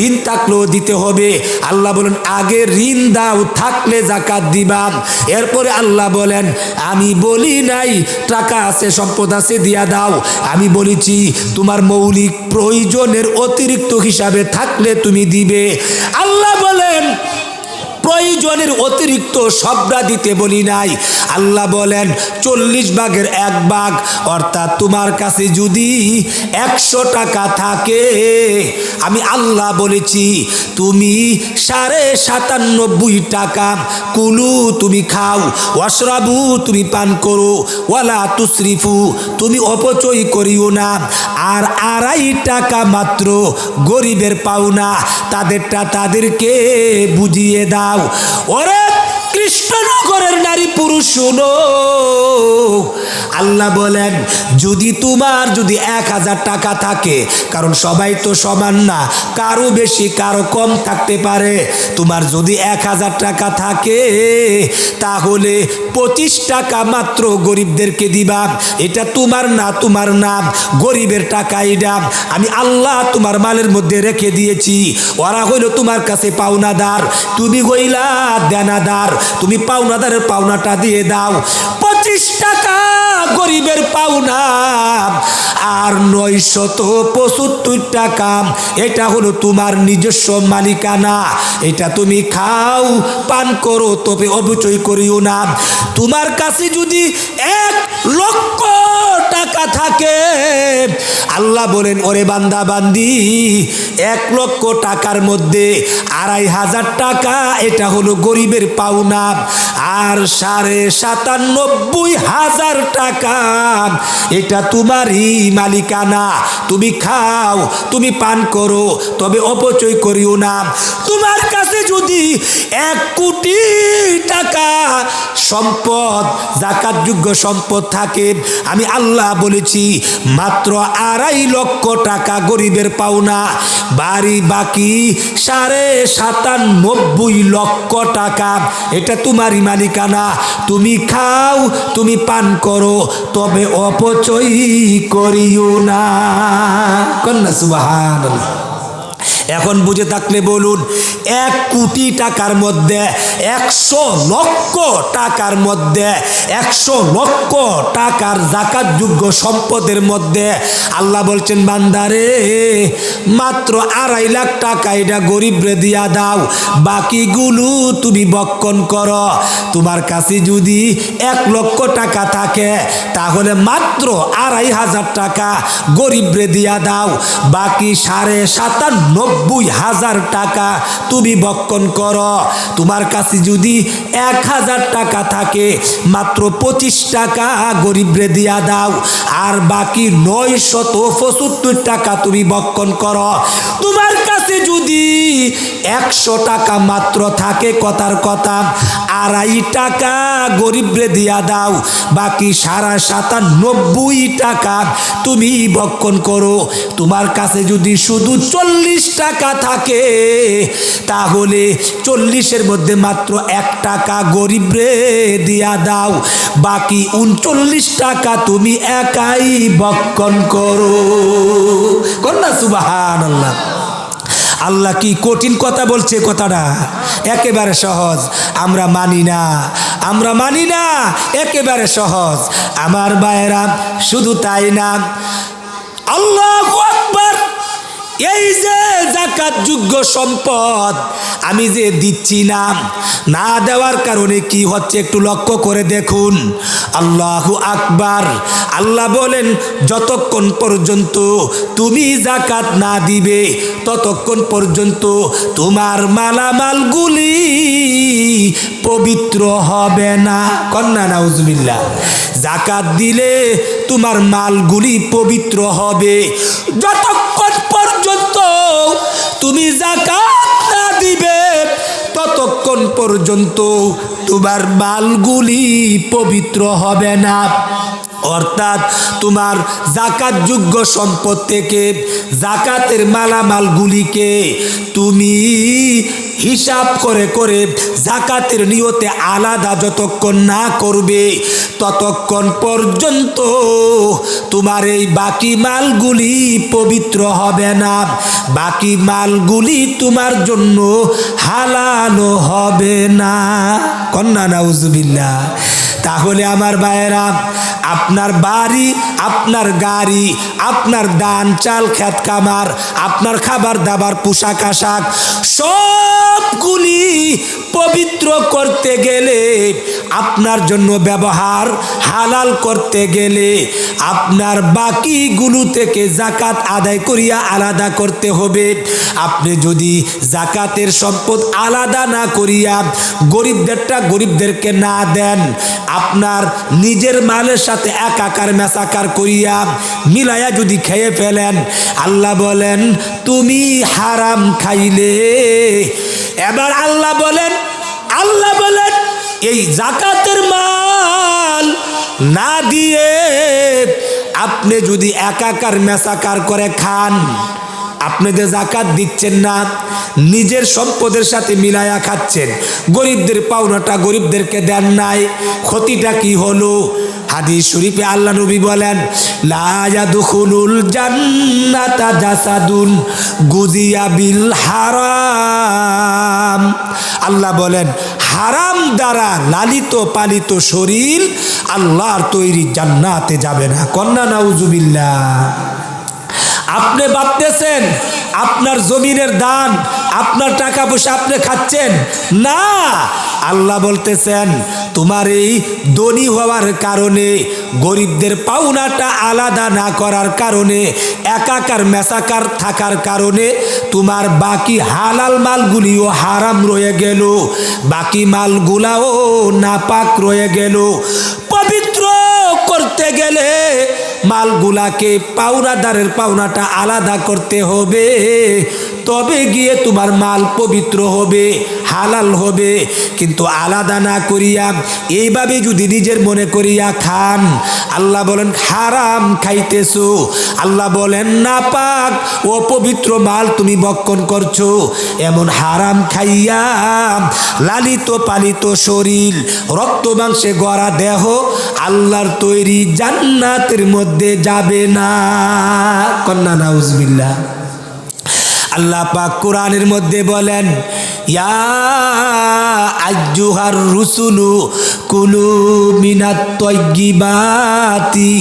ঋণ থাকলেও দিতে হবে। আল্লাহ বলেন আগে ঋণ দাও, থাকলে যাকাত দিবা। এরপরে আল্লাহ বলেন আমি বলি নাই টাকা আছে সম্পদ আছে দিয়া দাও, আমি বলেছি তোমার মৌলিক প্রয়োজনের অতিরিক্ত হিসাবে থাকলে তুমি দিবে। আল্লাহ বলেন প্রয়োজনের অতিরিক্ত সবটা দিতে বলি নাই। আল্লাহ বলেন 40 ভাগের 1 ভাগ, অর্থাৎ তোমার কাছে যদি 100 টাকা থাকে, আমি আল্লাহ বলেছি তুমি 97.5 টাকা কুলু তুমি খাও, ওয়াশরাবু তুমি পান করো, ওয়ালা তুসরিফু তুমি অপচয় করিও না। আর 2.5 টাকা মাত্র গরিবের পাওনা, তাদেরটা তাদেরকে বুঝিয়ে দাও। ওরে কৃষ্ণনগরের নারী পুরুষ শুনো, আল্লাহ বলেন যদি তোমার যদি 1000 টাকা থাকে, কারণ সবাই তো সমান না, কারো বেশি কারো কম থাকতে পারে, তোমার যদি 1000 টাকা থাকে তাহলে 25 টাকা মাত্র গরিবদেরকে দিবা। এটা তোমার না, তোমার নাম গরিবের টাকা, এটা আমি আল্লাহ তোমার মালের মধ্যে রেখে দিয়েছি। ওরা হইল তোমার কাছে পাওনাদার, তুমি হইলা দেনাদার, তুমি পাওনাদারের পাওনাটা দিয়ে দাও। 25 টাকা গরিবের পাওনা, আর 975 টাকা এটা হলো তোমার নিজস্ব মালিকানা। এটা তুমি খাও পান করো, তবে অপচয় করিও না। তোমার কাছে যদি 1 থাকে, আল্লাহ বলেন ওরে বান্দা বান্দি 1 লক্ষ টাকার মধ্যে 2,500 টাকা এটা হলো গরিবের পাওনা, আর 97,500 টাকা এটা তোমারই মালিকানা। তুমি খাও, তুমি পান করো, তবে অপচয় করিও না। তোমার কাছে যদি 1 কোটি টাকা সম্পদ, যাকাতযোগ্য সম্পদ থাকে, আমি আল্লাহ বলেছি মাত্র 2.5 লক্ষ টাকা গরিবের পাওনা, বাড়ি বাকি 97.5 লক্ষ টাকা এটা তোমারই মালিকানা। তুমি খাও, তুমি পান করো, তবে অপচয় করিও না। কন্যা সুবহানাল্লাহ। এখন বুঝে থাকলে বলুন, 1 কোটি টাকার মধ্যে 100 লক্ষ টাকার মধ্যে 100 লক্ষ টাকার যাকাতযোগ্য সম্পদের মধ্যে আল্লাহ বলছেন বান্দারে মাত্র 2.5 লাখ টাকা এটা গরিবরে দিয়া দাও, বাকিগুলো তুমি বক্ষণ করো। তোমার কাছে যদি 1 লক্ষ টাকা থাকে তাহলে মাত্র 2,500 টাকা গরিবরে দিয়া দাও, বাকি 97,500 টাকা তুমি বক্ষণ করো। তোমার কাছে যদি 1,000 টাকা থাকে মাত্র 25 টাকা গরিবরে দিয়া দাও, আর বাকি 975 টাকা তুমি বক্ষণ করো। তোমার কাছে যদি 100 টাকা মাত্র থাকে, কথার কথা 2.5 টাকা গরিবরে দিয়া দাও, বাকি 97.5 টাকা তুমি বক্ষণ করো। তোমার কাছে যদি শুধু 40 টাকা থাকে তাহলে 40-এর মধ্যে মাত্র 1 টাকা গরিবরে দিয়া দাও, বাকি 39 টাকা তুমি একাই বক্ষণ করো। কন্যা সুবহানাল্লাহ। আল্লাহ কি কঠিন কথা বলছে, কথাটা একেবারে সহজ। আমরা মানি না, আমরা মানি না, একেবারে সহজ। আমার ভাইয়েরা শুধু তাই না, আল্লাহু আকবার, এই যে যাকাতযোগ্য সম্পদ আমি যে দিচ্ছি না, না দেওয়ার কারণে কি হচ্ছে একটু লক্ষ্য করে দেখুন। আল্লাহু আকবার। আল্লাহ বলেন যতক্ষণ পর্যন্ত তুমি যাকাত না দিবে ততক্ষণ পর্যন্ত তোমার মালামালগুলি পবিত্র হবে না। কন্যা নাউজুবিল্লাহ। যাকাত দিলে তোমার মালগুলি পবিত্র হবে। যতক্ষণ পর্যন্ত তুমি যাকাত না দিবে ততক্ষণ পর্যন্ত তোমার মালগুলি পবিত্র হবে না। অর্থাৎ তোমার যাকাতযোগ্য সম্পদ থেকে যাকাতের মালামালগুলিকে তুমি হিসাব করে করে যাকাতের নিয়তে আলাদা যতক্ষণ না করবে ততক্ষণ পর্যন্ত তোমার এই বাকি মালগুলি পবিত্র হবে না, বাকি মালগুলি তোমার জন্য হালাল হবে না। কন্যা নাউজুবিল্লাহ। তাহলে আমার ভাইয়েরা, আপনার বাড়ি, আপনার গাড়ি, আপনার ধান চাল খেত খামার, আপনার খাবার দাবার পোশাক আশাক সবগুলি পবিত্র করতে গেলে, আপনার জন্য ব্যবহার হালাল করতে গেলে আপনার বাকিগুলো থেকে যাকাত আদায় করিয়া আলাদা করতে হবে। আপনি যদি যাকাতের সম্পদ আলাদা না করিয়া গরিবদেরটা গরিবদেরকে না দেন, আপনার নিজের মালের সাথে একাকার মেশাকার করিয়া মিলাইয়া যদি খেয়ে ফেলেন, আল্লাহ বলেন তুমি হারাম খাইলে। এবার আল্লাহ বলেন এই যাকাতের মাল না দিয়ে আপনি যদি একাকার মেশাকার করে খান, আপনি যে যাকাত দিচ্ছেন না, নিজের সম্পদের সাথে মিলায়া খাচ্ছেন, গরিবদের পাওনাটা গরিবদেরকে দেন নাই, ক্ষতিটা কি হলো? হাদিস শরীফে আল্লাহ নবী বলেন লা ইয়াদখুলুল জান্নাতা জাসাদুন গুজিয়া বিল হারাম। আল্লাহ বলেন হারাম দ্বারা লালিত পালিত শরীর আল্লাহর তৈরি জান্নাতে যাবে না। কন্যা নাউজুবিল্লাহ। আপনি ভাবতেছেন আপনার জমিনের দান, আপনার টাকা পয়সা আপনি খাচ্ছেন না, আল্লাহ বলতেছেন তোমার এই ধনী হওয়ার কারণে, গরিবদের পাওনাটা আলাদা না করার কারণে, একাকার মেসাকার থাকার কারণে তোমার বাকি হালাল মালগুলিও হারাম রয়ে গেল, বাকি মালগুলাও নাপাক রয়ে গেল। পবিত্র করতে গেলে মালগুলাকে পাওনাদারের পাওনাটা আলাদা করতে হবে, তবে গিয়ে তোমার মাল পবিত্র হবে, হালাল হবে। কিন্তু আলাদা না করিয়া এইভাবে যদি নিজের মনে করিয়া খান, আল্লাহ বলেন হারাম খাইতেছো। আল্লাহ বলেন নাপাক ও পবিত্র মাল তুমি ভক্ষণ করছো। এমন হারাম খাইয়া লালিত পালিত শরীর, রক্ত মাংসে গড়া দেহ আল্লাহর তৈরি জান্নাতের মধ্যে যাবে না। কন্যা নাউজুবিল্লাহ। আল্লাহ পাক কোরআনের মধ্যে বলেন ইয়া আইয়ুহার রুসুলু কুলু মিনাত তাইয়্যিবাতি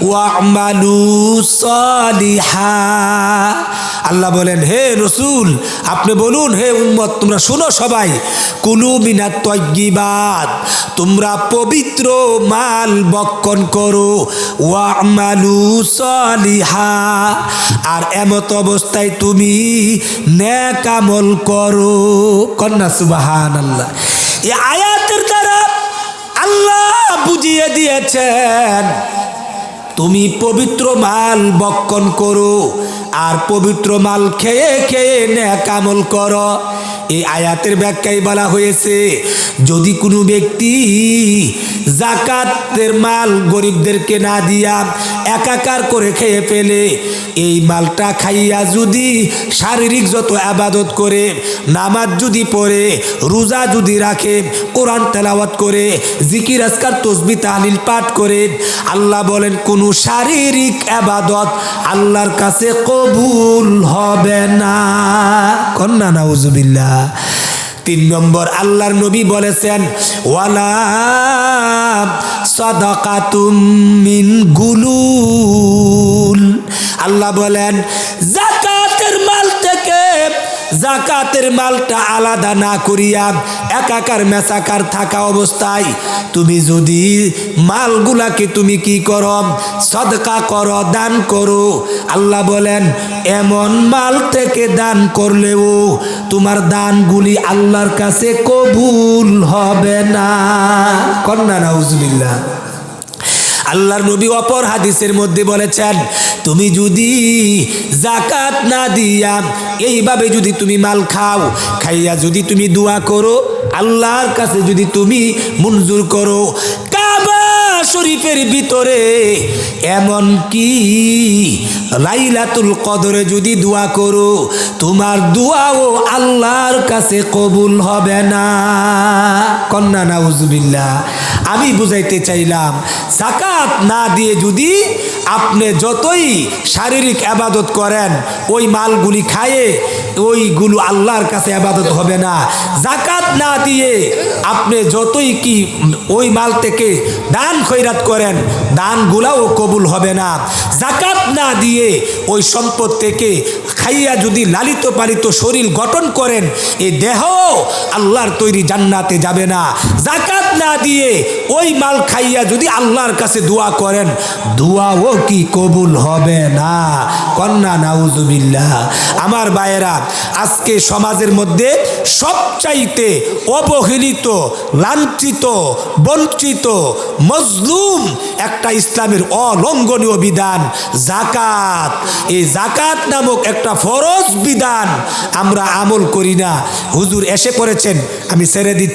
ওয়া'মালু সালিহা। আল্লাহ বলেন হে রসুল আপনি বলুন, হে উম্মত তোমরা শুনো সবাই, কুলু মিনাত তাইয়্যিবাত, তোমরা পবিত্র মাল ভক্ষণ করো, ওয়া'মালু সালিহা, আর এমত অবস্থায় তুমি নেক আমল করো। কন্যা সুবহানাল্লাহ। এই আয়াতের দ্বারা আল্লাহ বুঝিয়ে দিয়েছেন তুমি পবিত্র মাল ভক্ষণ করো আর পবিত্র মাল খেয়ে খেয়ে নেক আমল করো। এই আয়াতের ব্যাখ্যায় বলা হয়েছে যদি কোনো ব্যক্তি যাকাতের মাল গরিবদেরকে না দিয়া একাকার করে খেয়ে ফেলে, এই মালটা খাইয়া যদি শারীরিক যত আবাদত করে, নামাজ যদি পড়ে, রোজা যদি রাখে, কোরআন তেলাওয়াত করে, জিকির আজকার তসবিহ তাহলিল পাঠ করে, আল্লাহ বলেন কোনো শারীরিক আবাদত আল্লাহর কাছে কবুল হবে না। কন্যা নাউজুবিল্লাহ। 3 নম্বর আল্লাহর নবী বলেছেন ওয়ালা সাদাকাতুম মিন গুলুল। আল্লাহ বলেন যাকাতের মাল থেকে যাকাতের মালটা আলাদা না করিয়া একাকার মেসাকার থাকা অবস্থায় তুমি যদি মালগুলাকে তুমি কি করো, সদকা করো, দান করো, আল্লাহ বলেন এমন মাল থেকে দান করলেও তোমার দানগুলি আল্লাহর কাছে কবুল হবে না। কন্যা নাউজুবিল্লাহ। আল্লাহর নবী অপর হাদিসের মধ্যে বলেছেন তুমি যদি যাকাত না দিয়া এইভাবে যদি তুমি মাল খাও, খাইয়া যদি তুমি দোয়া করো, আল্লাহর কাছে যদি তুমি মঞ্জুর করো, কাবা শরীফের ভিতরে এমন কি লাইলাতুল কদরে যদি দোয়া করো, তোমার দোয়াও আল্লাহর কাছে কবুল হবে না। কন্যা নাউজুবিল্লাহ। আমি বুঝাইতে চাইলাম যাকাত না দিয়ে যদি আপনি যতই শারীরিক আবাদত করেন, ওই মালগুলি খায়ে ওইগুলো আল্লাহর কাছে আবাদত হবে না। যাকাত না দিয়ে আপনি যতই কি ওই মাল থেকে দান খয়রাত করেন, দানগুলাও কবুল হবে না। যাকাত না দিয়ে ওই সম্পদ থেকে খাইয়া যদি লালিত পালিত শরীর গঠন করেন, এই দেহ আল্লাহর তৈরি জান্নাতে যাবে না। যাকাত না দিয়ে ওই মাল খাইয়া যদি আল্লাহর কাছে দোয়া করেন, দোয়াও কি কবুল হবে না। কন্যা নাউজুবিল্লাহ। আমার ভাইয়েরা, আজকে সমাজের মধ্যে সবচাইতে অবহেলিত, লাঞ্ছিত, বঞ্চিত, মজলুম একটা ইসলামের অলঙ্ঘনীয় বিধান যাকাত। এই যাকাত নামক একটা ফরজ বিধান আমরা আমল করি না। হুজুর এসে পড়েছেন, আমি ছেড়ে দিচ্ছি।